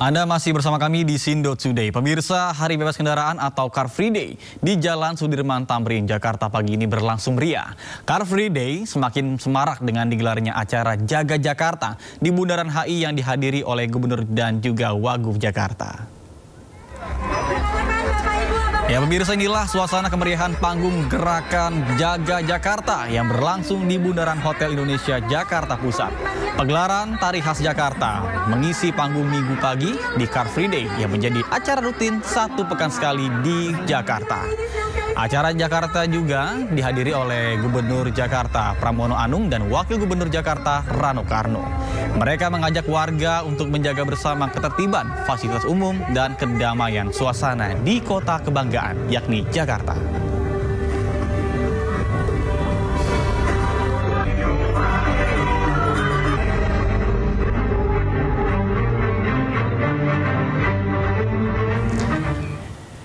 Anda masih bersama kami di Sindo Today. Pemirsa, Hari Bebas Kendaraan atau Car Free Day di Jalan Sudirman Tamrin, Jakarta pagi ini berlangsung meriah. Car Free Day semakin semarak dengan digelarnya acara Jaga Jakarta di Bundaran HI yang dihadiri oleh Gubernur dan juga Wagub Jakarta. Ya pemirsa, inilah suasana kemeriahan panggung gerakan Jaga Jakarta yang berlangsung di Bundaran Hotel Indonesia, Jakarta Pusat. Pegelaran tari khas Jakarta mengisi panggung Minggu pagi di Car Free Day yang menjadi acara rutin satu pekan sekali di Jakarta. Acara Jakarta juga dihadiri oleh Gubernur Jakarta Pramono Anung dan Wakil Gubernur Jakarta Rano Karno. Mereka mengajak warga untuk menjaga bersama ketertiban, fasilitas umum, dan kedamaian suasana di kota kebanggaan, yakni Jakarta.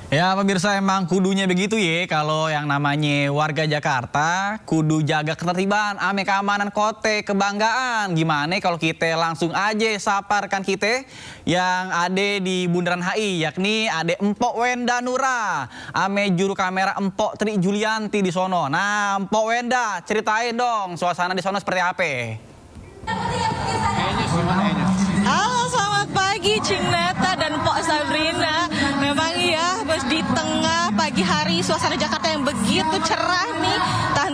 Ya pemirsa, emang kudunya begitu ya, kalau yang namanya warga Jakarta kudu jaga ketertiban, ame keamanan kote, kebanggaan. Gimana kalau kita langsung aja saparkan kita yang ada di Bundaran HI, yakni ada Empok Wenda Nura, ame juru kamera Empok Tri Julianti di sono. Nah Empok Wenda, ceritain dong suasana di sono seperti apa? Halo, selamat pagi Cing Neta dan Pok Sabrina. Memang ya, di tengah pagi hari suasana Jakarta yang begitu cerah nih,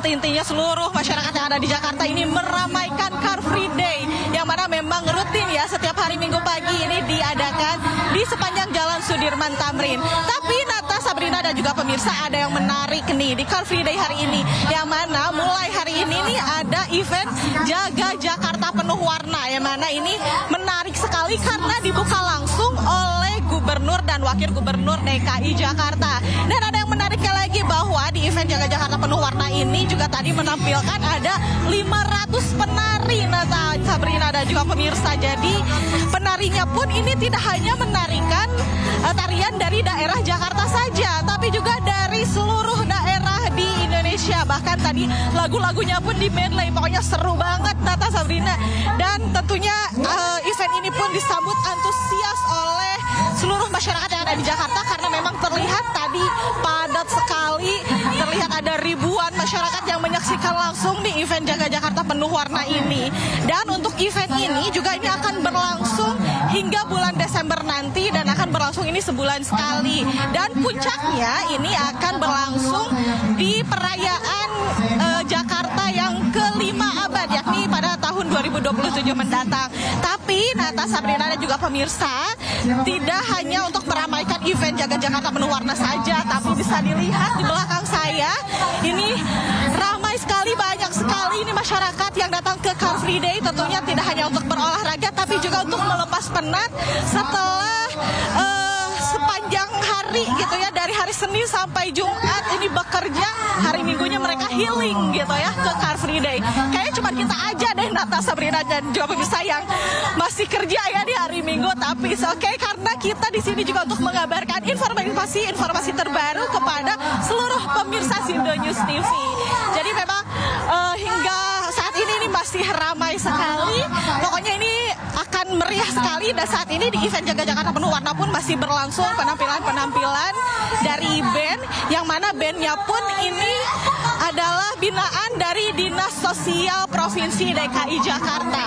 intinya seluruh masyarakat yang ada di Jakarta ini meramaikan Car Free Day, yang mana memang rutin ya setiap hari Minggu pagi ini diadakan di sepanjang Jalan Sudirman Tamrin. Tapi Nata, Sabrina dan juga pemirsa, ada yang menarik nih di Car Free Day hari ini, yang mana mulai hari ini nih ada event Jaga Jakarta Penuh Warna, yang mana ini menarik sekali karena dibuka langsung oleh Gubernur dan Wakil Gubernur DKI Jakarta. Dan ada yang menariknya lagi bahwa di event Jaga Jakarta Penuh Warna ini juga tadi menampilkan ada 500 penari, Nata, Sabrina dan juga pemirsa. Jadi penarinya pun ini tidak hanya menarikan tarian dari daerah Jakarta saja, tapi juga dari seluruh daerah di Indonesia. Bahkan tadi lagu-lagunya pun di medley, pokoknya seru banget, Nata, Sabrina. Dan tentunya event ini pun disambut antusias oleh seluruh masyarakat yang ada di Jakarta, karena memang terlihat tadi padat sekali, terlihat ada ribuan masyarakat yang menyaksikan langsung di event Jaga Jakarta Penuh Warna ini. Dan untuk event ini juga ini akan berlangsung hingga bulan Desember nanti, dan akan berlangsung ini sebulan sekali. Dan puncaknya ini akan berlangsung di perayaan Jakarta yang kelima abad, yakni pada tahun 2027 mendatang. Tapi Nata, Sabrina dan juga pemirsa, tidak hanya untuk meramaikan event Jaga Jakarta Penuh Warna saja, tapi bisa dilihat di belakang saya ini ramai sekali, banyak sekali ini masyarakat yang datang ke Car Free Day. Tentunya tidak hanya untuk berolahraga, tapi juga untuk melepas penat setelah sepanjang hari gitu ya, dari hari Senin sampai Jumat ini bekerja, hari Minggunya mereka healing gitu ya ke Car Free Day. Kayaknya cuma kita aja deh, Nata, Sabrina dan juga pemirsa, yang masih kerja ya di hari Minggu. Tapi oke, karena kita di sini juga untuk mengabarkan informasi terbaru kepada seluruh pemirsa Sindo News TV. Jadi memang hingga saat ini masih ramai sekali. Pokoknya ini akan meriah sekali, dan saat ini di event Jaga Jakarta Penuh Warna pun masih berlangsung penampilan-penampilan dari band, yang mana bandnya pun ini adalah binaan dari Dinas Sosial Provinsi DKI Jakarta.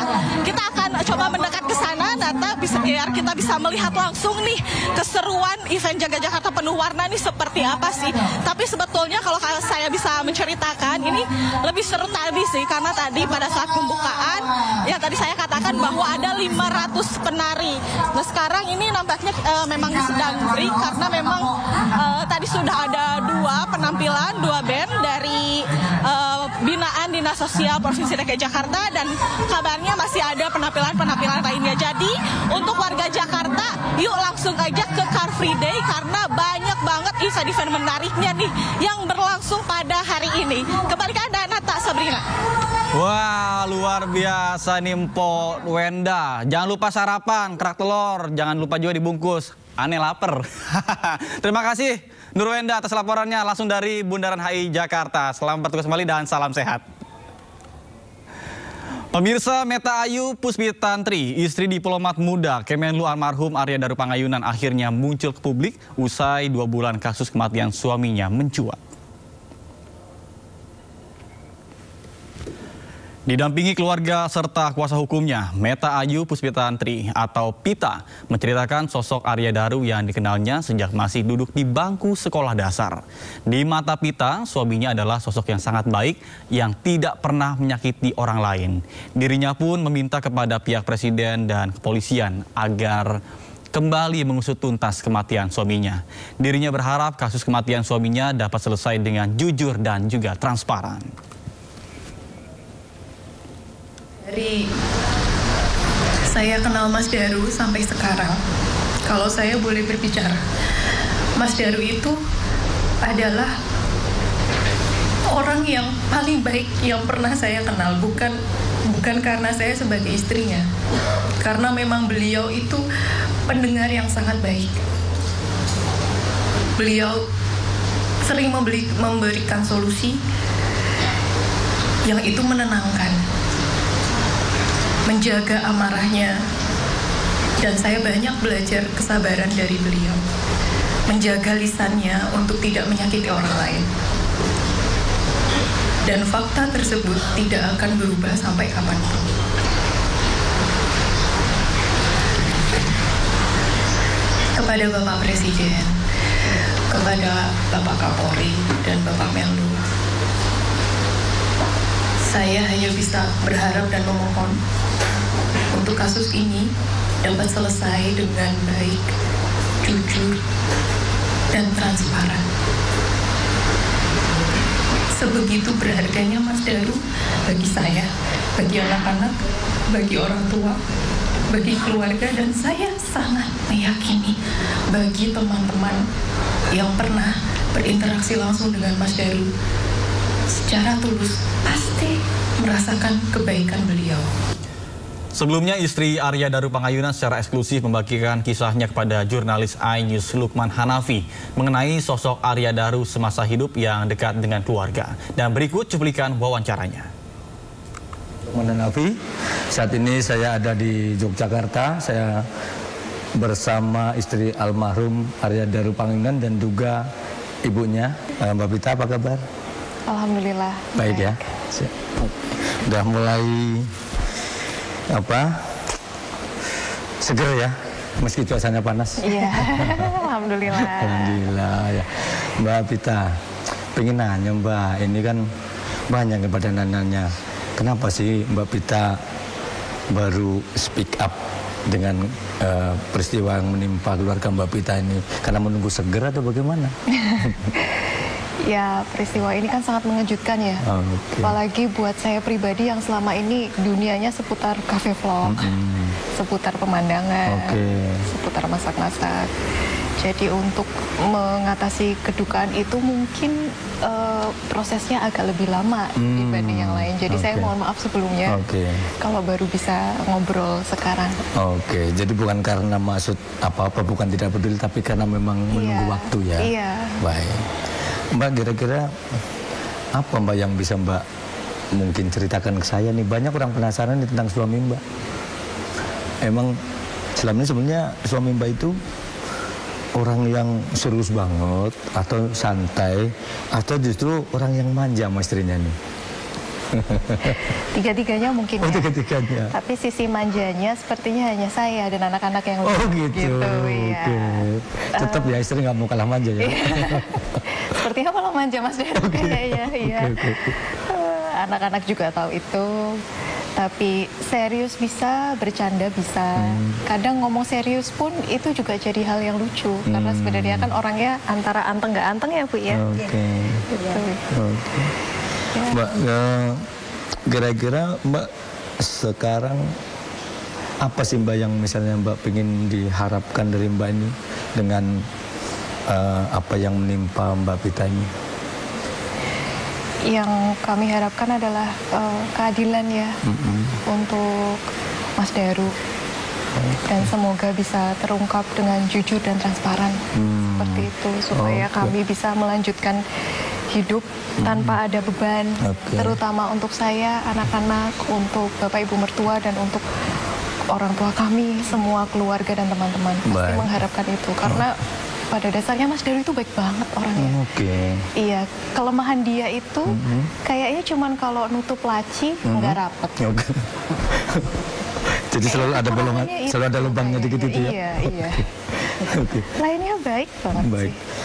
Kita akan coba mendekat ke sana, Nata, biar kita bisa melihat langsung nih keseruan event Jaga Jakarta Penuh Warna ini seperti apa sih. Tapi sebetulnya kalau saya bisa menceritakan, ini lebih seru tadi sih, karena tadi pada saat pembukaan yang tadi saya katakan bahwa ada 500 penari. Nah sekarang ini nampaknya memang sedang break, karena memang tadi sudah ada dua band dari binaan Dinas Sosial Provinsi DKI Jakarta, dan kabarnya masih ada penampilan lainnya. Jadi untuk warga Jakarta, yuk langsung aja ke Car Free Day, karena banyak banget event-event menariknya nih yang berlangsung pada hari ini. Kembali ke Anda, Nata, Sabrina. Wah, luar biasa nih Mpok Wenda. Jangan lupa sarapan, kerak telur, jangan lupa juga dibungkus. Aneh lapar. Terima kasih Nur Wenda atas laporannya langsung dari Bundaran HI Jakarta. Selamat bertugas kembali dan salam sehat. Pemirsa, Meta Ayu Puspitantri, istri diplomat muda Kemenlu almarhum Arya Daru Pangayunan akhirnya muncul ke publik usai 2 bulan kasus kematian suaminya mencuat. Didampingi keluarga serta kuasa hukumnya, Meta Ayu Puspitantri atau Pita menceritakan sosok Arya Daru yang dikenalnya sejak masih duduk di bangku sekolah dasar. Di mata Pita, suaminya adalah sosok yang sangat baik yang tidak pernah menyakiti orang lain. Dirinya pun meminta kepada pihak presiden dan kepolisian agar kembali mengusut tuntas kematian suaminya. Dirinya berharap kasus kematian suaminya dapat selesai dengan jujur dan juga transparan. Dari saya kenal Mas Daru sampai sekarang, kalau saya boleh berbicara, Mas Daru itu adalah orang yang paling baik yang pernah saya kenal, bukan karena saya sebagai istrinya, karena memang beliau itu pendengar yang sangat baik. Beliau sering memberikan solusi yang itu menenangkan, menjaga amarahnya, dan saya banyak belajar kesabaran dari beliau, menjaga lisannya untuk tidak menyakiti orang lain. Dan fakta tersebut tidak akan berubah sampai kapanpun. Kepada Bapak Presiden, kepada Bapak Kapolri dan Bapak Menlu, saya hanya bisa berharap dan memohon untuk kasus ini dapat selesai dengan baik, jujur, dan transparan. Sebegitu berharganya Mas Daru bagi saya, bagi anak-anak, bagi orang tua, bagi keluarga, dan saya sangat meyakini bagi teman-teman yang pernah berinteraksi langsung dengan Mas Daru secara tulus pasti merasakan kebaikan beliau. Sebelumnya, istri Arya Daru Pangayunan secara eksklusif membagikan kisahnya kepada jurnalis iNews Lukman Hanafi mengenai sosok Arya Daru semasa hidup yang dekat dengan keluarga. Dan berikut cuplikan wawancaranya. Lukman Hanafi, saat ini saya ada di Yogyakarta. Saya bersama istri almarhum Arya Daru Pangayunan dan juga ibunya. Mbak Pita, apa kabar? Alhamdulillah. Baik ya. Udah mulai seger ya, meski cuacanya panas. Iya, alhamdulillah. Alhamdulillah ya. Mbak Pita, pengen nanya Mbak, ini kan banyak yang pada nanya, kenapa sih Mbak Pita baru speak up dengan peristiwa yang menimpa keluarga Mbak Pita ini? Karena menunggu seger atau bagaimana? Ya, peristiwa ini kan sangat mengejutkan ya. Okay. Apalagi buat saya pribadi yang selama ini dunianya seputar cafe vlog, seputar pemandangan, seputar masak-masak. Jadi untuk mengatasi kedukaan itu mungkin prosesnya agak lebih lama dibanding yang lain. Jadi saya mohon maaf sebelumnya kalau baru bisa ngobrol sekarang. Oke, jadi bukan karena maksud apa-apa, bukan tidak peduli, tapi karena memang menunggu waktu ya. Iya. Baik. Mbak, kira-kira apa Mbak yang bisa Mbak mungkin ceritakan ke saya nih? Banyak orang penasaran nih tentang suami Mbak. Emang selama ini sebenarnya suami Mbak itu orang yang serius banget, atau santai, atau justru orang yang manja sama istrinya nih? Tiga-tiganya mungkin ya. Tiga-tiganya. Tapi sisi manjanya sepertinya hanya saya dan anak-anak yang gitu ya. Tetap ya, istri nggak mau kalah manja ya. Sepertinya kalau manja Mas Daru. Iya. Anak-anak juga tahu itu. Tapi serius bisa, bercanda bisa. Kadang ngomong serius pun itu juga jadi hal yang lucu. Karena sebenarnya kan orangnya antara anteng nggak anteng ya Bu ya. Gitu. Ya. Mbak, kira-kira Mbak sekarang apa sih Mbak yang misalnya Mbak pengen diharapkan dari Mbak ini dengan apa yang menimpa Mbak Pita ini? Yang kami harapkan adalah keadilan ya untuk Mas Daru. Dan semoga bisa terungkap dengan jujur dan transparan seperti itu, supaya kami bisa melanjutkan hidup tanpa ada beban, terutama untuk saya, anak-anak, untuk Bapak Ibu mertua, dan untuk orang tua kami, semua keluarga dan teman-teman. Pasti mengharapkan itu, karena pada dasarnya Mas Daru itu baik banget orangnya. Iya, kelemahan dia itu kayaknya cuman kalau nutup laci nggak rapet. Jadi selalu ada bolongan, selalu ada lubangnya dikit itu ya? Iya. Lainnya baik banget sih.